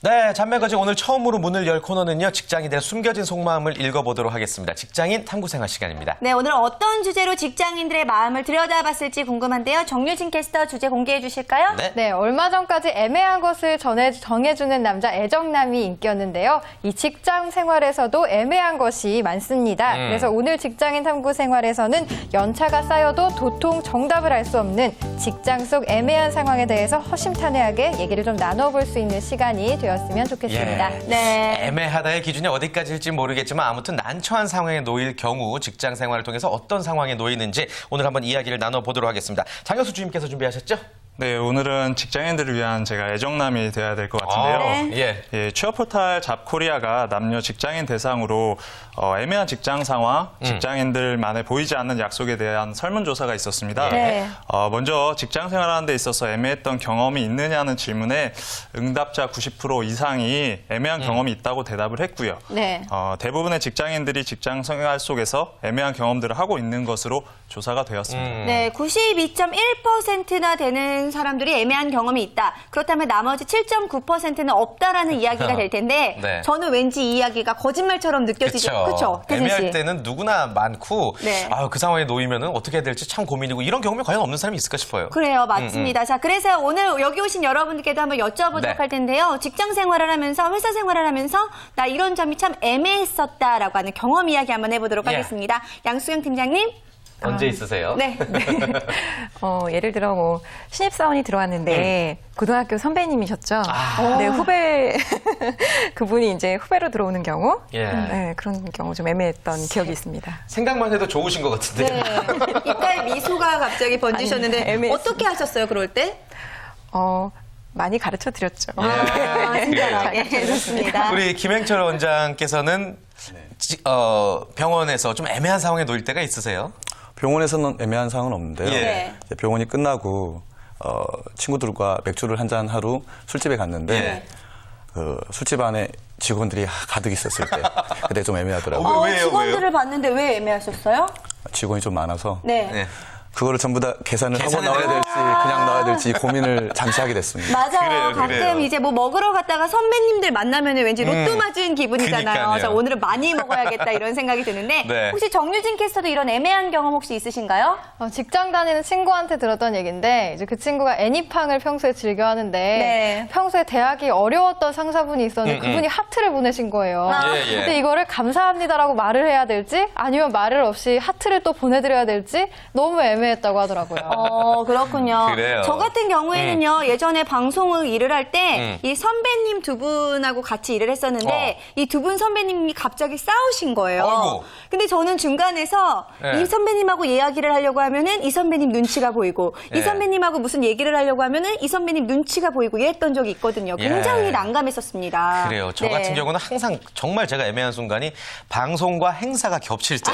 네, 잔매거진 오늘 처음으로 문을 열 코너는요. 직장인들의 숨겨진 속마음을 읽어보도록 하겠습니다. 직장인 탐구생활 시간입니다. 네, 오늘 어떤 주제로 직장인들의 마음을 들여다봤을지 궁금한데요. 정유진 캐스터 주제 공개해 주실까요? 네, 얼마 전까지 애매한 것을 정해주는 남자 애정남이 인기였는데요. 이 직장 생활에서도 애매한 것이 많습니다. 그래서 오늘 직장인 탐구 생활에서는 연차가 쌓여도 도통 정답을 알 수 없는 직장 속 애매한 상황에 대해서 허심탄회하게 얘기를 좀 나눠볼 수 있는 시간이 되었으면 좋겠습니다. 예. 네. 애매하다의 기준이 어디까지일지 모르겠지만 아무튼 난처한 상황에 놓일 경우 직장 생활을 통해서 어떤 상황에 놓이는지 오늘 한번 이야기를 나눠보도록 하겠습니다. 장혁수 주임께서 준비하셨죠? 네, 오늘은 직장인들을 위한 제가 애정남이 돼야 될 것 같은데요. 네. 예, 취업 포탈 잡코리아가 남녀 직장인 대상으로 애매한 직장 상황, 직장인들만의 보이지 않는 약속에 대한 설문조사가 있었습니다. 네. 먼저 직장 생활하는 데 있어서 애매했던 경험이 있느냐는 질문에 응답자 90% 이상이 애매한 경험이 있다고 대답을 했고요. 네. 대부분의 직장인들이 직장 생활 속에서 애매한 경험들을 하고 있는 것으로 조사가 되었습니다. 네, 92.1%나 되는 사람들이 애매한 경험이 있다. 그렇다면 나머지 7.9%는 없다라는 이야기가 될 텐데 네. 저는 왠지 이 이야기가 거짓말처럼 느껴지죠. 그렇죠? 애매할 때는 누구나 많고 네. 그 상황에 놓이면 어떻게 해야 될지 참 고민이고 이런 경험이 과연 없는 사람이 있을까 싶어요. 그래요, 맞습니다. 자, 그래서 오늘 여기 오신 여러분들께도 한번 여쭤보도록 네. 할 텐데요. 직장 생활을 하면서, 회사 생활을 하면서 나 이런 점이 참 애매했었다라고 하는 경험 이야기 한번 해보도록 예. 하겠습니다. 양수경 팀장님. 언제 있으세요? 네. 예를 들어 뭐 신입사원이 들어왔는데 고등학교 선배님이셨죠. 네, 후배 그분이 이제 후배로 들어오는 경우, 예. 네, 그런 경우 좀 애매했던 기억이 있습니다. 생각만 해도 좋으신 것 같은데요. 네. 입가에 미소가 갑자기 번지셨는데 아니, 애매했어요. 어떻게 하셨어요, 그럴 때? 많이 가르쳐 드렸죠. 친절하게. 좋습니다. 우리 김행철 원장께서는 병원에서 좀 애매한 상황에 놓일 때가 있으세요? 병원에서는 애매한 상황은 없는데요. 예. 이제 병원이 끝나고 친구들과 맥주를 한잔 하루 술집에 갔는데 예. 그 술집 안에 직원들이 가득 있었을 때 그때 좀 애매하더라고요. 왜요? 직원들을 봤는데 왜 애매하셨어요? 직원이 좀 많아서 네. 네. 그거를 전부 다 계산을 하고 계산을 나와야 될지 그냥 나와야 될지 고민을 잠시 하게 됐습니다. 맞아요. 가끔 그래요. 이제 뭐 먹으러 갔다가 선배님들 만나면 왠지 로또 맞은 기분이잖아요. 그러니까요. 그래서 오늘은 많이 먹어야겠다 이런 생각이 드는데 네. 혹시 정유진 캐스터도 이런 애매한 경험 혹시 있으신가요? 직장 다니는 친구한테 들었던 얘기인데 이제 그 친구가 애니팡을 평소에 즐겨 하는데 네. 평소에 대하기 어려웠던 상사분이 있었는데 그분이 하트를 보내신 거예요. 예, 예. 근데 이거를 감사합니다라고 말을 해야 될지 아니면 말을 없이 하트를 또 보내드려야 될지 너무 애매했다고 하더라고요. 그렇군요. 그래요. 저 같은 경우에는요, 예전에 방송을 일을 할 때, 이 선배님 두 분하고 같이 일을 했었는데, 이 두 분 선배님이 갑자기 싸우신 거예요. 아이고. 근데 저는 중간에서 네. 이 선배님하고 이야기를 하려고 하면은 이 선배님 눈치가 보이고, 네. 이 선배님하고 무슨 얘기를 하려고 하면은 이 선배님 눈치가 보이고 이랬던 적이 있거든요. 예. 굉장히 난감했었습니다. 그래요. 저 네. 같은 경우는 항상 정말 제가 애매한 순간이 방송과 행사가 겹칠 때.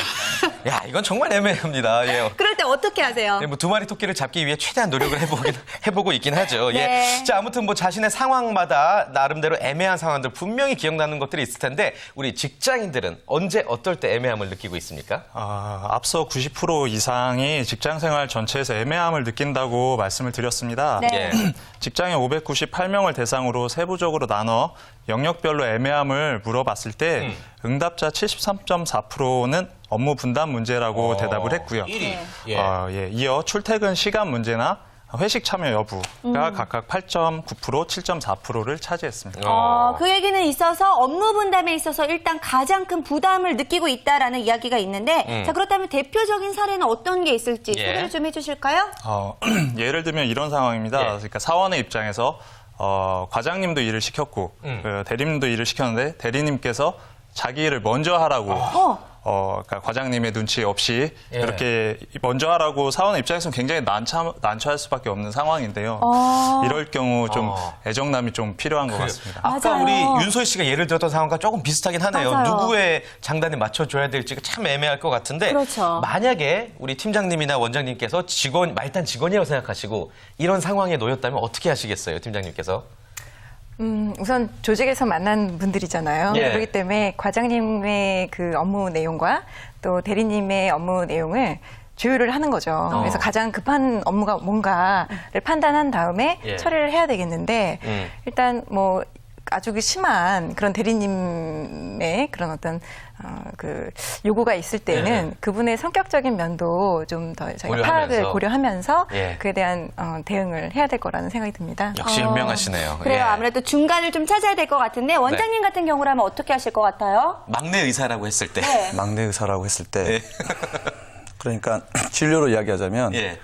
야, 이건 정말 애매합니다. 예. 그럴 때 어떻게 하세요? 네, 뭐 두 마리 토끼를 잡기 위해 최대한 노력을 해보고 있긴 하죠. 네. 예. 자, 아무튼 뭐 자신의 상황마다 나름대로 애매한 상황들 분명히 기억나는 것들이 있을 텐데 우리 직장인들은 언제 어떨 때 애매함을 느끼고 있습니까? 앞서 90% 이상이 직장 생활 전체에서 애매함을 느낀다고 말씀을 드렸습니다. 네. 예. 직장인 598명을 대상으로 세부적으로 나눠 영역별로 애매함을 물어봤을 때 응답자 73.4%는 업무 분담 문제라고 대답을 했고요. 1위. 예. 이어 출퇴근 시간 문제나 회식 참여 여부가 각각 8.9%, 7.4%를 차지했습니다. 그 얘기는 있어서 업무 분담에 있어서 일단 가장 큰 부담을 느끼고 있다라는 이야기가 있는데 자 그렇다면 대표적인 사례는 어떤 게 있을지 예. 소개를 좀 해주실까요? 예를 들면 이런 상황입니다. 예. 그러니까 사원의 입장에서 과장님도 일을 시켰고 그 대리님도 일을 시켰는데 대리님께서 자기 일을 먼저 하라고 그러니까 과장님의 눈치 없이 예. 이렇게 먼저 하라고 사원의 입장에서는 굉장히 난처할 수밖에 없는 상황인데요. 이럴 경우 좀 애정남이 좀 필요한 것 같습니다. 아까 맞아요. 우리 윤소희 씨가 예를 들었던 상황과 조금 비슷하긴 하네요. 맞아요. 누구의 장단에 맞춰줘야 될지가 참 애매할 것 같은데 그렇죠. 만약에 우리 팀장님이나 원장님께서 말단 직원이라고 생각하시고 이런 상황에 놓였다면 어떻게 하시겠어요, 팀장님께서? 우선 조직에서 만난 분들이잖아요. 예. 그렇기 때문에 과장님의 그 업무 내용과 또 대리님의 업무 내용을 조율을 하는 거죠. 그래서 가장 급한 업무가 뭔가를 판단한 다음에 예. 처리를 해야 되겠는데 일단 뭐 아주 심한 그런 대리님의 그런 어떤 그 요구가 있을 때는 그분의 성격적인 면도 좀 더 저희가 파악을 고려하면서 예. 그에 대한 대응을 해야 될 거라는 생각이 듭니다. 역시 현명하시네요. 그래요. 예. 아무래도 중간을 좀 찾아야 될 것 같은데 원장님 같은 경우라면 어떻게 하실 것 같아요? 막내 의사라고 했을 때. 네. 막내 의사라고 했을 때 예. 그러니까 진료로 이야기하자면 예.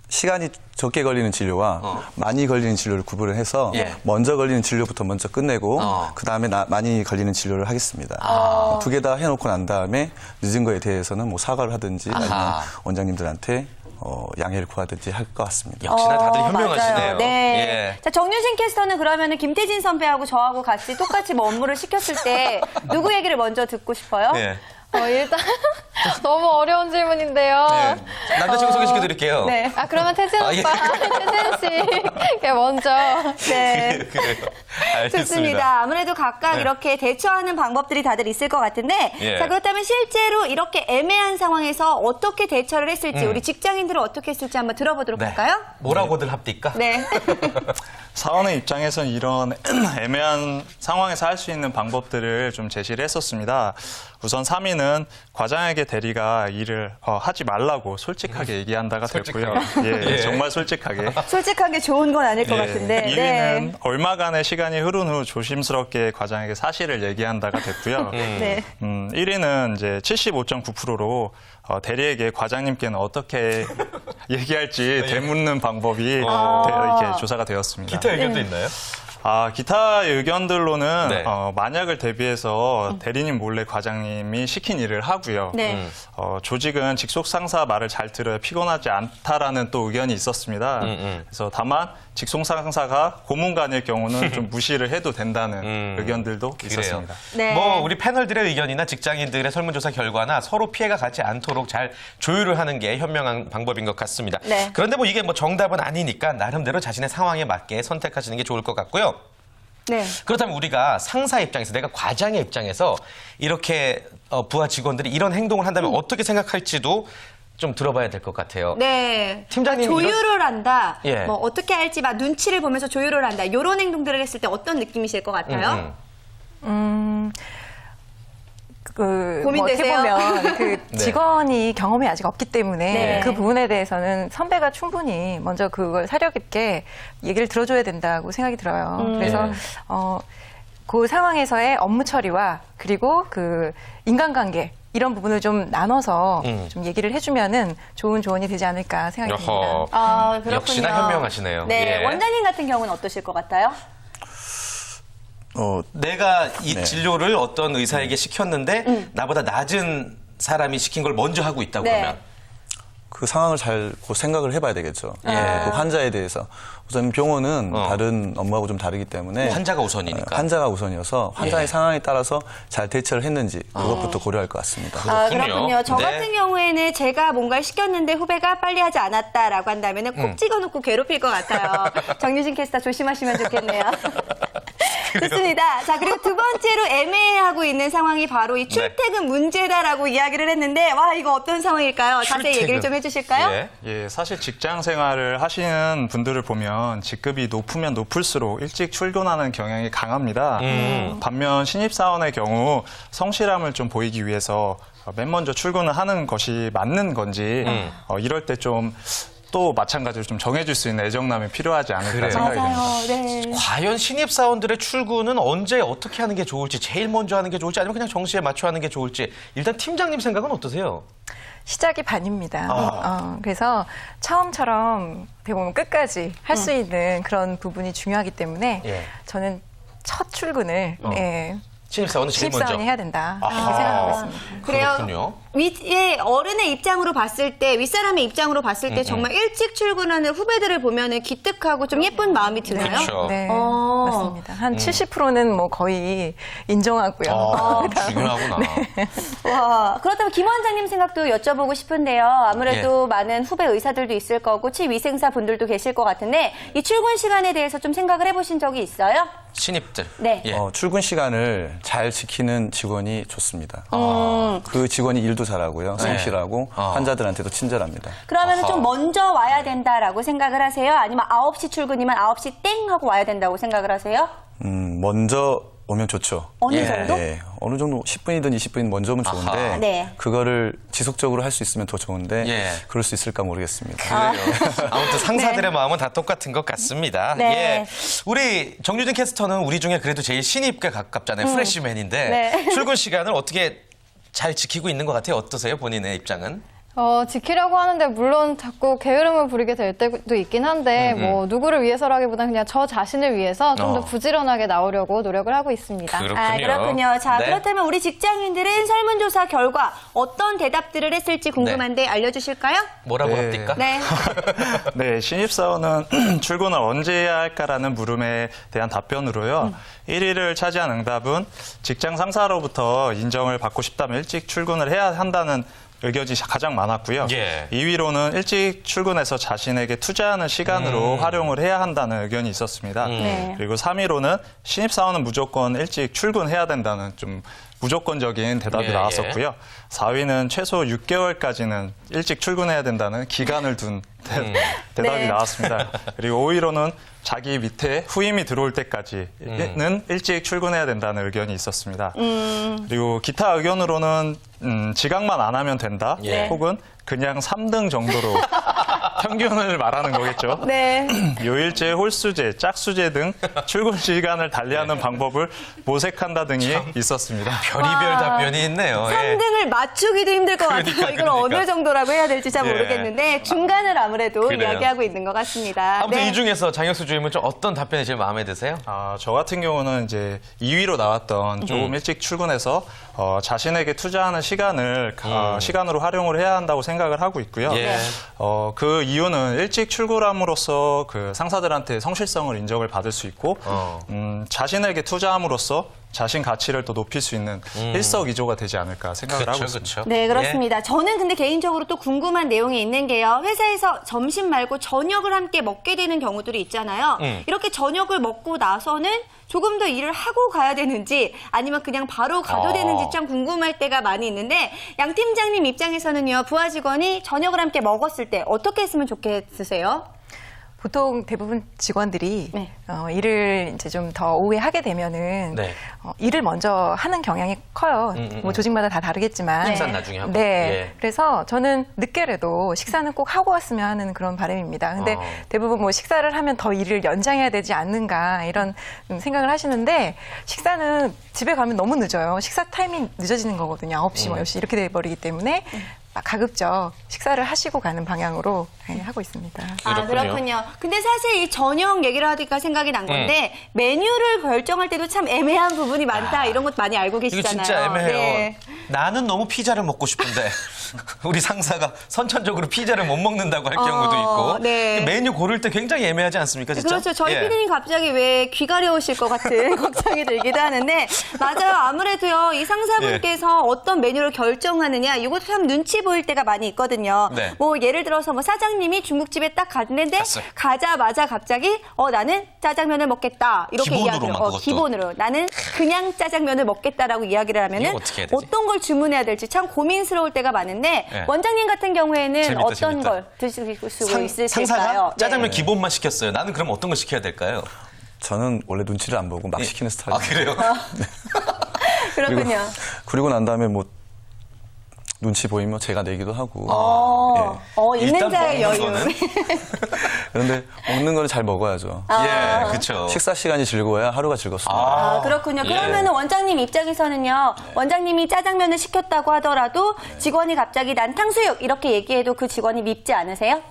시간이 적게 걸리는 진료와 많이 걸리는 진료를 구분을 해서 예. 먼저 걸리는 진료부터 먼저 끝내고 그다음에 많이 걸리는 진료를 하겠습니다. 두 개 다 해놓고 난 다음에 늦은 거에 대해서는 뭐 사과를 하든지 아니면 원장님들한테 양해를 구하든지 할 것 같습니다. 역시나 다들 현명하시네요. 맞아요. 네. 예. 자, 정유진 캐스터는 그러면은 김태진 선배하고 저하고 같이 똑같이 뭐 업무를 시켰을 때 누구 얘기를 먼저 듣고 싶어요? 예. 일단 너무 어려운 질문인데요. 네. 남자친구 소개시켜드릴게요. 네. 그러면 태진 아, 예. 오빠, 태진 씨 먼저. 네. 그래요. 알겠습니다. 좋습니다. 아무래도 각각 이렇게 대처하는 방법들이 다들 있을 것 같은데, 예. 자, 그렇다면 실제로 이렇게 애매한 상황에서 어떻게 대처를 했을지, 우리 직장인들은 어떻게 했을지 한번 들어보도록 할까요? 뭐라고들 합니까? 네. 사원의 입장에서는 이런 애매한 상황에서 할 수 있는 방법들을 좀 제시를 했었습니다. 우선 3위는 과장에게 대리가 일을 하지 말라고 솔직하게 얘기한다가 됐고요. 예, 정말 솔직하게. 솔직하게 좋은 건 아닐 것 같은데. 2위는 얼마간의 시간이 흐른 후 조심스럽게 과장에게 사실을 얘기한다가 됐고요. 네. 1위는 이제 75.9%로 대리에게 과장님께는 어떻게 얘기할지 되묻는 방법이 이렇게 조사가 되었습니다. 기타 의견도 있나요? 기타 의견들로는 네. 만약을 대비해서 대리님 몰래 과장님이 시킨 일을 하고요. 네. 조직은 직속 상사 말을 잘 들어야 피곤하지 않다라는 또 의견이 있었습니다. 그래서 다만 직속 상사가 고문관일 경우는 좀 무시를 해도 된다는 의견들도 있었습니다. 네. 뭐 우리 패널들의 의견이나 직장인들의 설문조사 결과나 서로 피해가 가지 않도록 잘 조율을 하는 게 현명한 방법인 것 같습니다. 네. 그런데 뭐 이게 뭐 정답은 아니니까 나름대로 자신의 상황에 맞게 선택하시는 게 좋을 것 같고요. 네. 그렇다면 우리가 상사 입장에서 내가 과장의 입장에서 이렇게 부하 직원들이 이런 행동을 한다면 어떻게 생각할지도 좀 들어봐야 될 것 같아요. 네. 팀장님, 조율을 한다. 예. 뭐 어떻게 할지 막 눈치를 보면서 조율을 한다. 이런 행동들을 했을 때 어떤 느낌이실 것 같아요? 고민되세요? 뭐 어떻게 보면 그 직원이 경험이 아직 없기 때문에 네. 그 부분에 대해서는 선배가 충분히 먼저 그걸 사려 깊게 얘기를 들어줘야 된다고 생각이 들어요. 그래서 그 상황에서의 업무 처리와 그리고 그 인간관계 이런 부분을 좀 나눠서 좀 얘기를 해주면은 좋은 조언이 되지 않을까 생각이 듭니다. 아, 그렇군요. 역시나 현명하시네요. 네. 예. 원장님 같은 경우는 어떠실 것 같아요? 내가 이 네. 진료를 어떤 의사에게 시켰는데 나보다 낮은 사람이 시킨 걸 먼저 하고 있다고 네. 그러면 그 상황을 잘 생각을 해봐야 되겠죠. 예. 그 환자에 대해서. 우선 병원은 다른 업무하고 좀 다르기 때문에 환자가 우선이니까. 환자가 우선이어서 환자의 상황에 따라서 잘 대처를 했는지 그것부터 고려할 것 같습니다. 아, 그렇군요. 그렇군요. 저 네. 같은 경우에는 제가 뭔가를 시켰는데 후배가 빨리 하지 않았다라고 한다면 콕 찍어놓고 괴롭힐 것 같아요. 정유진 캐스터 조심하시면 좋겠네요. 좋습니다. 자, 그리고 두 번째로 애매하고 있는 상황이 바로 이 출퇴근 문제다라고 이야기를 했는데, 와, 이거 어떤 상황일까요? 자세히 출퇴근. 얘기를 좀 해주실까요? 예. 예, 사실 직장 생활을 하시는 분들을 보면 직급이 높으면 높을수록 일찍 출근하는 경향이 강합니다. 반면 신입사원의 경우 성실함을 좀 보이기 위해서 맨 먼저 출근을 하는 것이 맞는 건지 이럴 때 좀 또 마찬가지로 좀 정해줄 수 있는 애정남이 필요하지 않을까 그래요. 생각이 됩니다. 맞아요. 네. 과연 신입사원들의 출근은 언제 어떻게 하는 게 좋을지, 제일 먼저 하는 게 좋을지 아니면 그냥 정시에 맞춰 하는 게 좋을지 일단 팀장님 생각은 어떠세요? 시작이 반입니다. 그래서 처음처럼 어떻게 보면 끝까지 할 수 있는 그런 부분이 중요하기 때문에 예. 저는 첫 출근을 신입사원은 제일 먼저. 신입사원이 해야 된다 이렇게 생각하고 있습니다. 그래요. 그렇군요. 어른의 입장으로 봤을 때, 윗사람의 입장으로 봤을 때 정말 일찍 출근하는 후배들을 보면은 기특하고 좀 예쁜 마음이 드나요? 그렇죠. 네, 맞습니다. 한 70%는 뭐 거의 인정하고요. 중요하구나. 와, 그렇다면 김 원장님 생각도 여쭤보고 싶은데요. 아무래도 많은 후배 의사들도 있을 거고 치위생사 분들도 계실 것 같은데 이 출근 시간에 대해서 좀 생각을 해보신 적이 있어요? 신입들. 네. 예. 출근 시간을 잘 지키는 직원이 좋습니다. 그 직원이 일도 잘하고요, 성실하고 환자들한테도 친절합니다. 그러면 좀 먼저 와야 된다라고 생각을 하세요? 아니면 9시 출근이면 9시 땡 하고 와야 된다고 생각을 하세요? 먼저 오면 좋죠. 어느 예. 정도? 예, 어느 정도 10분이든 20분이든 먼저 오면 좋은데 아하. 네. 그거를 지속적으로 할 수 있으면 더 좋은데 예. 그럴 수 있을까 모르겠습니다. 그래요. 아무튼 상사들의 마음은 다 똑같은 것 같습니다. 네. 예. 우리 정유진 캐스터는 우리 중에 그래도 제일 신입에 가깝잖아요. 프레시맨인데 네. 출근 시간을 어떻게 잘 지키고 있는 것 같아요? 어떠세요? 본인의 입장은? 지키려고 하는데 물론 자꾸 게으름을 부리게 될 때도 있긴 한데 뭐 누구를 위해서라기보다는 그냥 저 자신을 위해서 좀 더 부지런하게 나오려고 노력을 하고 있습니다. 그렇군요. 자, 네. 그렇다면 우리 직장인들은 설문조사 결과 어떤 대답들을 했을지 궁금한데 알려주실까요? 뭐라고 네. 합니까? 네. 네, 신입사원은 출근을 언제 해야 할까라는 물음에 대한 답변으로요. 1위를 차지한 응답은 직장 상사로부터 인정을 받고 싶다면 일찍 출근을 해야 한다는 의견이 가장 많았고요. 예. 2위로는 일찍 출근해서 자신에게 투자하는 시간으로 활용을 해야 한다는 의견이 있었습니다. 네. 그리고 3위로는 신입사원은 무조건 일찍 출근해야 된다는 좀 무조건적인 대답이 예, 나왔었고요. 4위는 최소 6개월까지는 일찍 출근해야 된다는 기간을 둔 대답이 네. 나왔습니다. 그리고 5위로는 자기 밑에 후임이 들어올 때까지는 일찍 출근해야 된다는 의견이 있었습니다. 그리고 기타 의견으로는 지각만 안 하면 된다. 예. 혹은 그냥 3등 정도로 평균을 말하는 거겠죠. 네. 요일제, 홀수제, 짝수제 등 출근 시간을 달리하는 방법을 모색한다 등이 있었습니다. 별의별 답변이 있네요. 예. 3등을 맞추기도 힘들 것 같아요. 이걸 그러니까. 어느 정도라고 해야 될지 잘 예. 모르겠는데 중간을 아무래도 그래요. 이야기하고 있는 것 같습니다. 아무튼 네. 이 중에서 장혁수 주임은 좀 어떤 답변이 제일 마음에 드세요? 저 같은 경우는 이제 2위로 나왔던 조금 일찍 출근해서 자신에게 투자하는 시간으로 활용을 해야 한다고 생각을 하고 있고요. 예. 그 이유는 일찍 출근함으로써 그 상사들한테 성실성을 인정을 받을 수 있고 자신에게 투자함으로써 자신 가치를 또 높일 수 있는 일석이조가 되지 않을까 생각을 하고 있습니다. 그렇죠. 네, 그렇습니다. 저는 근데 개인적으로 또 궁금한 내용이 있는 게요. 회사에서 점심 말고 저녁을 함께 먹게 되는 경우들이 있잖아요. 이렇게 저녁을 먹고 나서는 조금 더 일을 하고 가야 되는지 아니면 그냥 바로 가도 되는지 참 궁금할 때가 많이 있는데 양 팀장님 입장에서는요. 부하 직원이 저녁을 함께 먹었을 때 어떻게 했으면 좋겠으세요? 보통 대부분 직원들이 네. 일을 이제 좀 더 오후에 하게 되면은 네. 일을 먼저 하는 경향이 커요. 뭐 조직마다 다 다르겠지만. 식사는 나중에 하고. 네. 예. 그래서 저는 늦게라도 식사는 꼭 하고 왔으면 하는 그런 바람입니다. 근데 대부분 뭐 식사를 하면 더 일을 연장해야 되지 않는가 이런 생각을 하시는데 식사는 집에 가면 너무 늦어요. 식사 타이밍 늦어지는 거거든요. 9시, 뭐 10시 이렇게 돼버리기 때문에 가급적 식사를 하시고 가는 방향으로 하고 있습니다. 그렇군요. 근데 사실 이 저녁 얘기를 하니까 생각이 난 건데 메뉴를 결정할 때도 참 애매한 부분이 많다. 이런 것도 많이 알고 이거 계시잖아요. 진짜 애매해요. 네. 나는 너무 피자를 먹고 싶은데 우리 상사가 선천적으로 피자를 못 먹는다고 할 경우도 있고 네. 메뉴 고를 때 굉장히 애매하지 않습니까? 진짜? 그렇죠. 저희 예. 피디님 갑자기 왜 귀가려우실 것 같은 걱정이 들기도 하는데 맞아요. 아무래도요. 이 상사분께서 어떤 메뉴를 결정하느냐 이것도 참 눈치 보일 때가 많이 있거든요. 네. 뭐 예를 들어서 뭐 사장님이 중국집에 딱 갔는데 갔어요. 가자마자 갑자기 나는 짜장면을 먹겠다 이렇게 기본으로만 이야기를 그것도. 기본으로 나는 그냥 짜장면을 먹겠다라고 이야기를 하면은 이거 어떻게 해야 되지? 어떤 걸 주문해야 될지 참 고민스러울 때가 많은데 네. 원장님 같은 경우에는 재밌다, 어떤 재밌다. 걸 드실 수 있으실까요? 상사가 네. 짜장면 기본만 시켰어요. 나는 그럼 어떤 걸 시켜야 될까요? 저는 원래 눈치를 안 보고 막 시키는 스타일이에요. 그래요? 그렇군요. 그리고 난 다음에 뭐 눈치 보이면 제가 내기도 하고. 있는 일단 자의 먹는 여유. 거는? 그런데 먹는 거는 잘 먹어야죠. 예, 그렇죠. 식사 시간이 즐거워야 하루가 즐겁습니다. 아, 그렇군요. 예. 그러면은 원장님 입장에서는요. 원장님이 짜장면을 시켰다고 하더라도 직원이 갑자기 난 탕수육 이렇게 얘기해도 그 직원이 밉지 않으세요?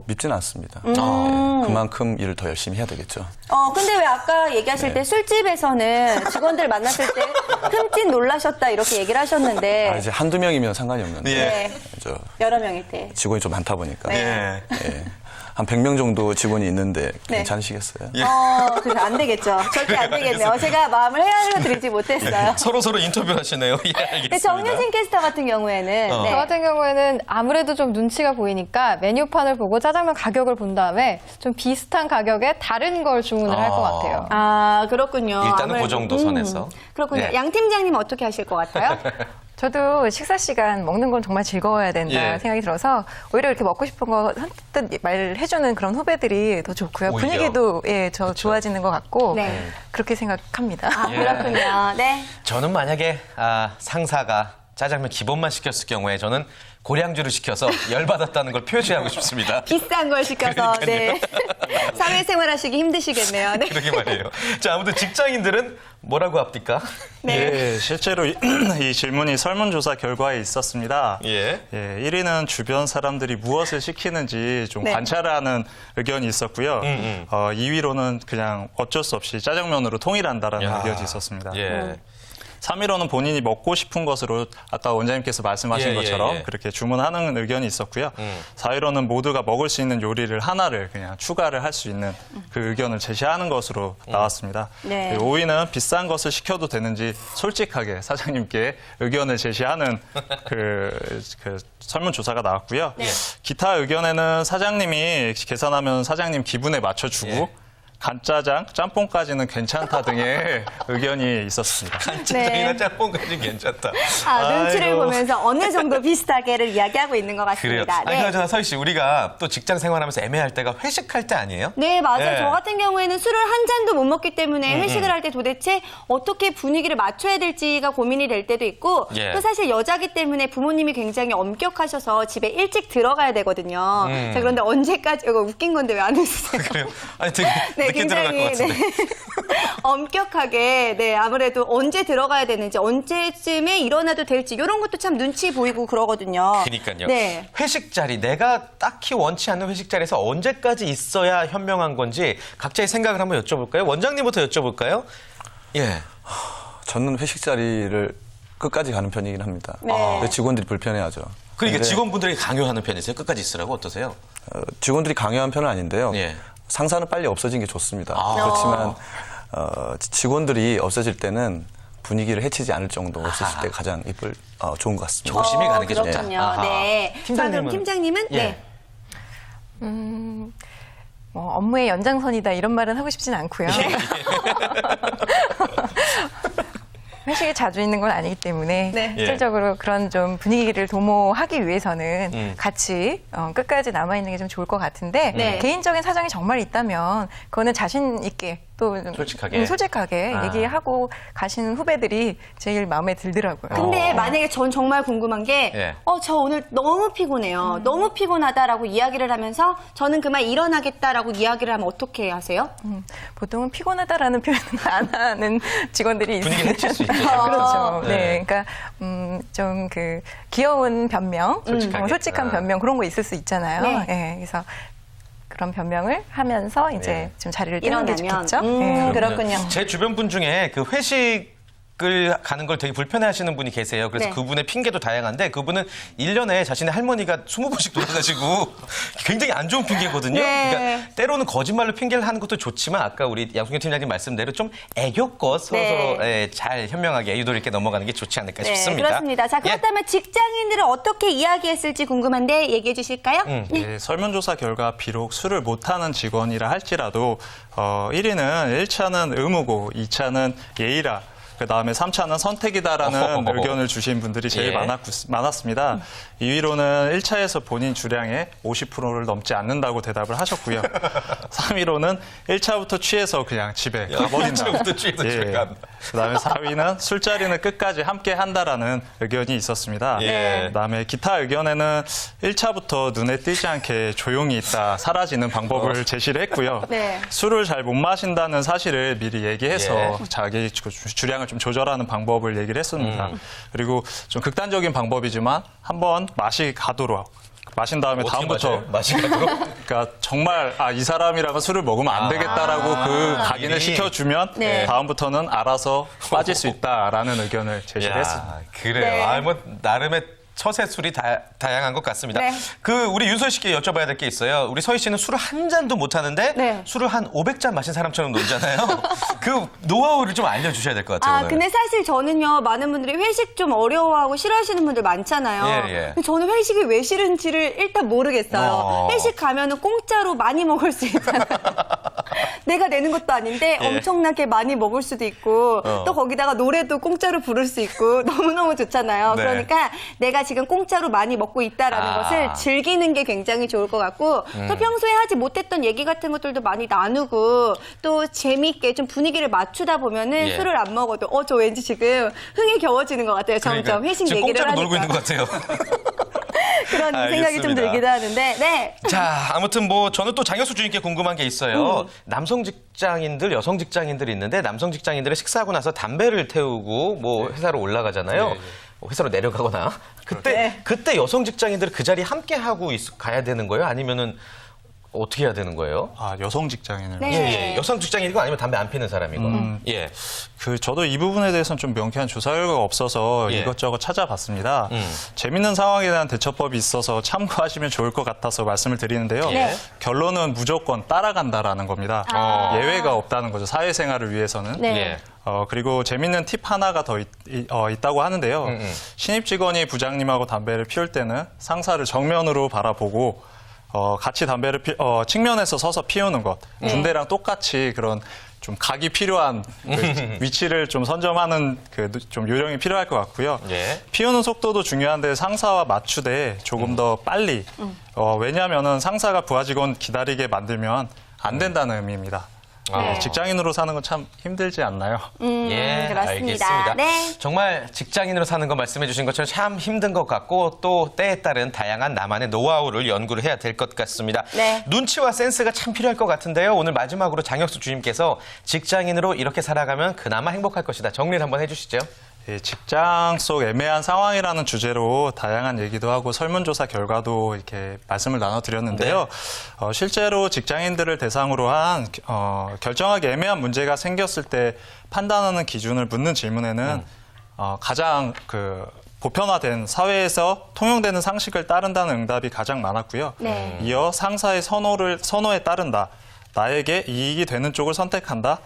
밉지는 않습니다. 예, 그만큼 일을 더 열심히 해야 되겠죠. 근데 왜 아까 얘기하실 때 술집에서는 직원들 만났을 때 흠칫 놀라셨다 이렇게 얘기를 하셨는데 이제 한두 명이면 상관이 없는데 네. 저 여러 명일 때. 직원이 좀 많다 보니까 예. 예. 한 100명 정도 직원이 있는데 네. 괜찮으시겠어요? 그래서 안 되겠죠. 절대 안 되겠네요. 제가 마음을 헤아려 드리지 못했어요. 서로 인터뷰하시네요. 예, 알겠습니다. 근데 정유진 캐스터 같은 경우에는 저 같은 경우에는 아무래도 좀 눈치가 보이니까 메뉴판을 보고 짜장면 가격을 본 다음에 좀 비슷한 가격에 다른 걸 주문을 할 것 같아요. 아, 그렇군요. 일단은 아무래도. 그 정도 선에서. 그렇군요. 네. 양 팀장님은 어떻게 하실 것 같아요? 저도 식사 시간 먹는 건 정말 즐거워야 된다 예. 생각이 들어서 오히려 이렇게 먹고 싶은 거 선뜻 말해주는 그런 후배들이 더 좋고요. 오히려. 분위기도 저 좋아지는 것 같고 네. 그렇게 생각합니다. 아, 예. 그렇군요. 네. 저는 만약에 상사가 짜장면 기본만 시켰을 경우에 저는 고량주를 시켜서 열받았다는 걸 표시하고 싶습니다. 비싼 걸 시켜서 네. 사회생활 하시기 힘드시겠네요. 네. 그러게 말이에요. 자, 아무튼 직장인들은 뭐라고 합니까? 예, 실제로 이 질문이 설문조사 결과에 있었습니다. 예. 1위는 주변 사람들이 무엇을 시키는지 좀 네. 관찰하는 의견이 있었고요. 2위로는 그냥 어쩔 수 없이 짜장면으로 통일한다라는 야. 의견이 있었습니다. 예. 3위로는 본인이 먹고 싶은 것으로 아까 원장님께서 말씀하신 예, 것처럼 예. 그렇게 주문하는 의견이 있었고요. 4위로는 모두가 먹을 수 있는 요리를 하나를 그냥 추가를 할 수 있는 그 의견을 제시하는 것으로 나왔습니다. 네. 5위는 비싼 것을 시켜도 되는지 솔직하게 사장님께 의견을 제시하는 그 설문조사가 나왔고요. 기타 의견에는 사장님이 계산하면 사장님 기분에 맞춰주고 예. 간짜장, 짬뽕까지는 괜찮다 등의 의견이 있었습니다. 간짜장이나 짬뽕까지 괜찮다. 눈치를 아이고. 보면서 어느 정도 비슷하게를 이야기하고 있는 것 그래요. 같습니다. 아니, 그나저나 서희 씨, 우리가 또 직장 생활하면서 애매할 때가 회식할 때 아니에요? 네, 맞아요. 네. 저 같은 경우에는 술을 한 잔도 못 먹기 때문에 회식을 할 때 도대체 어떻게 분위기를 맞춰야 될지가 고민이 될 때도 있고 예. 또 사실 여자기 때문에 부모님이 굉장히 엄격하셔서 집에 일찍 들어가야 되거든요. 자, 그런데 언제까지, 이거 웃긴 건데 왜 안 웃으세요? 그래요. 아니, 되게 네, 늦게 들어갈 것 같은데. 엄격하게, 네, 아무래도 언제 들어가야 되는지, 언제쯤에 일어나도 될지, 이런 것도 참 눈치 보이고 그러거든요. 그러니까요. 네. 회식 자리, 내가 딱히 원치 않는 회식 자리에서 언제까지 있어야 현명한 건지 각자의 생각을 한번 여쭤볼까요? 원장님부터 여쭤볼까요? 예. 저는 회식 자리를 끝까지 가는 편이긴 합니다. 네. 근데 직원들이 불편해하죠. 그러니까 근데, 직원분들에게 강요하는 편이세요? 끝까지 있으라고 어떠세요? 직원들이 강요한 편은 아닌데요. 예. 상사는 빨리 없어진 게 좋습니다. 아. 그렇지만 직원들이 없어질 때는 분위기를 해치지 않을 정도 없어질 때가 가장 좋은 것 같습니다. 조심히 가는 게 좋다. 그렇군요. 아하. 네. 자, 그럼 팀장님은? 예. 네. 뭐 업무의 연장선이다 이런 말은 하고 싶진 않고요. 회식이 자주 있는 건 아니기 때문에 네. 실질적으로 그런 좀 분위기를 도모하기 위해서는 같이 끝까지 남아있는 게 좀 좋을 것 같은데 네. 개인적인 사정이 정말 있다면 그거는 자신 있게 또 솔직하게. 솔직하게 아. 얘기하고 가시는 후배들이 제일 마음에 들더라고요. 근데 만약에 전 정말 궁금한 게, 예. 저 오늘 너무 피곤해요. 너무 피곤하다라고 이야기를 하면서 저는 그만 일어나겠다라고 이야기를 하면 어떻게 하세요? 보통은 피곤하다라는 표현은 안 하는 직원들이 있어요. 분위기를 해칠 수 있죠. 그렇죠. 네. 네. 그러니까 좀 그 귀여운 변명, 솔직하게. 솔직한 아. 변명 그런 거 있을 수 있잖아요. 네. 네, 그래서 그런 변명을 하면서 이제 네. 좀 자리를 뜨는 게 일어나면. 좋겠죠. 네. 그렇군요. 제 주변 분 중에 그 회식을 가는 걸 되게 불편해하시는 분이 계세요. 그래서 네. 그분의 핑계도 다양한데 그분은 1년에 자신의 할머니가 20번씩 돌아가시고 굉장히 안 좋은 핑계거든요. 네. 그러니까 때로는 거짓말로 핑계를 하는 것도 좋지만 아까 우리 양승현 팀장님 말씀대로 좀 애교껏 서로 네. 잘 현명하게 유도리 있게 넘어가는 게 좋지 않을까 네, 싶습니다. 그렇습니다. 자, 그렇다면 직장인들은 어떻게 이야기했을지 궁금한데 얘기해 주실까요? 네, 설문조사 결과 비록 술을 못하는 직원이라 할지라도 1위는 1차는 의무고 2차는 예의라 그다음에 3차는 선택이다라는 의견을 주신 분들이 제일 예. 많았습니다. 2위로는 1차에서 본인 주량의 50%를 넘지 않는다고 대답을 하셨고요. 3위로는 1차부터 취해서 그냥 집에 가버린다. 1차부터 취해서 집에 간다. 그다음에 4위는 술자리는 끝까지 함께 한다라는 의견이 있었습니다. 예. 그다음에 기타 의견에는 1차부터 눈에 띄지 않게 조용히 있다 사라지는 방법을 제시를 했고요. 네. 술을 잘 못 마신다는 사실을 미리 얘기해서 예. 자기 주량을 좀 조절하는 방법을 얘기를 했습니다. 그리고 좀 극단적인 방법이지만 한번 맛이 가도록 마신 다음에 다음부터 마시가도록. 그러니까 정말 이 사람이랑은 술을 먹으면 안 되겠다라고 그 각인을 미리. 시켜주면 네. 다음부터는 알아서 빠질 수 있다라는 의견을 제시를 했습니다. 그래요. 네. 뭐 나름의 처세술이 다양한 것 같습니다. 네. 우리 윤서희 씨께 여쭤봐야 될 게 있어요. 우리 서희 씨는 술을 한 잔도 못 하는데 네. 술을 한 500잔 마신 사람처럼 놀잖아요. 그 노하우를 좀 알려주셔야 될 것 같아요. 오늘. 근데 사실 저는요, 많은 분들이 회식 좀 어려워하고 싫어하시는 분들 많잖아요. 예, 예. 근데 저는 회식이 왜 싫은지를 일단 모르겠어요. 회식 가면은 공짜로 많이 먹을 수 있잖아요. 내가 내는 것도 아닌데 예. 엄청나게 많이 먹을 수도 있고 또 거기다가 노래도 공짜로 부를 수 있고 너무너무 좋잖아요. 네. 그러니까 내가 지금 공짜로 많이 먹고 있다라는 것을 즐기는 게 굉장히 좋을 것 같고 또 평소에 하지 못했던 얘기 같은 것들도 많이 나누고 또 재미있게 좀 분위기를 맞추다 보면은 예. 술을 안 먹어도 저 왠지 지금 흥이 겨워지는 것 같아요. 점점 그러니까 회식 지금 얘기를 공짜로 하니까. 놀고 있는 것 같아요. 그런 생각이 좀 알겠습니다. 들기도 하는데 네. 자, 아무튼 저는 또 장혁수 주임께 궁금한 게 있어요. 남성 직장인들, 여성 직장인들이 있는데 남성 직장인들은 식사하고 나서 담배를 태우고 회사로 올라가잖아요. 회사로 내려가거나. 그때 여성 직장인들은 그 자리에 함께 하고 가야 되는 거예요? 아니면은 어떻게 해야 되는 거예요? 여성 직장인을. 네. 여성 직장인이고 아니면 담배 안 피는 사람이고. 예. 저도 이 부분에 대해서는 좀 명쾌한 조사 결과가 없어서 예. 이것저것 찾아봤습니다. 재밌는 상황에 대한 대처법이 있어서 참고하시면 좋을 것 같아서 말씀을 드리는데요. 네. 결론은 무조건 따라간다라는 겁니다. 예외가 없다는 거죠. 사회생활을 위해서는. 네. 예. 그리고 재밌는 팁 하나가 더 있다고 하는데요. 신입 직원이 부장님하고 담배를 피울 때는 상사를 정면으로 바라보고 같이 담배를 측면에서 서서 피우는 것. 군대랑 똑같이 그런 좀 각이 필요한 그 위치를 좀 선점하는 좀 요령이 필요할 것 같고요. 예. 피우는 속도도 중요한데 상사와 맞추되 조금 더 빨리. 왜냐하면은 상사가 부하 직원 기다리게 만들면 안 된다는 의미입니다. 직장인으로 사는 건 참 힘들지 않나요? 예, 그렇습니다. 알겠습니다. 네. 정말 직장인으로 사는 거 말씀해 주신 것처럼 참 힘든 것 같고 또 때에 따른 다양한 나만의 노하우를 연구를 해야 될 것 같습니다. 네. 눈치와 센스가 참 필요할 것 같은데요. 오늘 마지막으로 장혁수 주임께서 직장인으로 이렇게 살아가면 그나마 행복할 것이다. 정리를 한번 해주시죠. 직장 속 애매한 상황이라는 주제로 다양한 얘기도 하고 설문조사 결과도 이렇게 말씀을 나눠드렸는데요. 실제로 직장인들을 대상으로 한 결정하기 애매한 문제가 생겼을 때 판단하는 기준을 묻는 질문에는 가장 보편화된 사회에서 통용되는 상식을 따른다는 응답이 가장 많았고요. 네. 이어 상사의 선호에 따른다. 나에게 이익이 되는 쪽을 선택한다.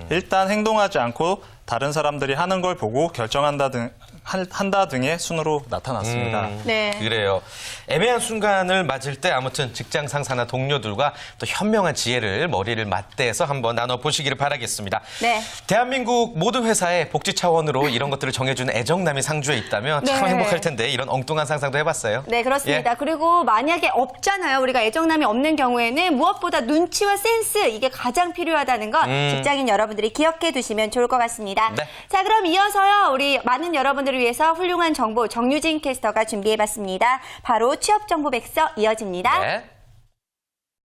일단 행동하지 않고 다른 사람들이 하는 걸 보고 결정한다 등의 순으로 나타났습니다. 네. 그래요. 애매한 순간을 맞을 때 아무튼 직장 상사나 동료들과 또 현명한 지혜를 머리를 맞대서 한번 나눠보시기를 바라겠습니다. 네. 대한민국 모든 회사에 복지 차원으로 이런 것들을 정해주는 애정남이 상주에 있다면 참 네. 행복할 텐데 이런 엉뚱한 상상도 해봤어요. 네, 그렇습니다. 예. 그리고 만약에 없잖아요. 우리가 애정남이 없는 경우에는 무엇보다 눈치와 센스, 이게 가장 필요하다는 것 직장인 여러분들이 기억해 두시면 좋을 것 같습니다. 네. 자, 그럼 이어서요. 우리 많은 여러분들을 위해서 훌륭한 정보 정유진 캐스터가 준비해봤습니다. 바로 취업정보 백서 이어집니다. 네.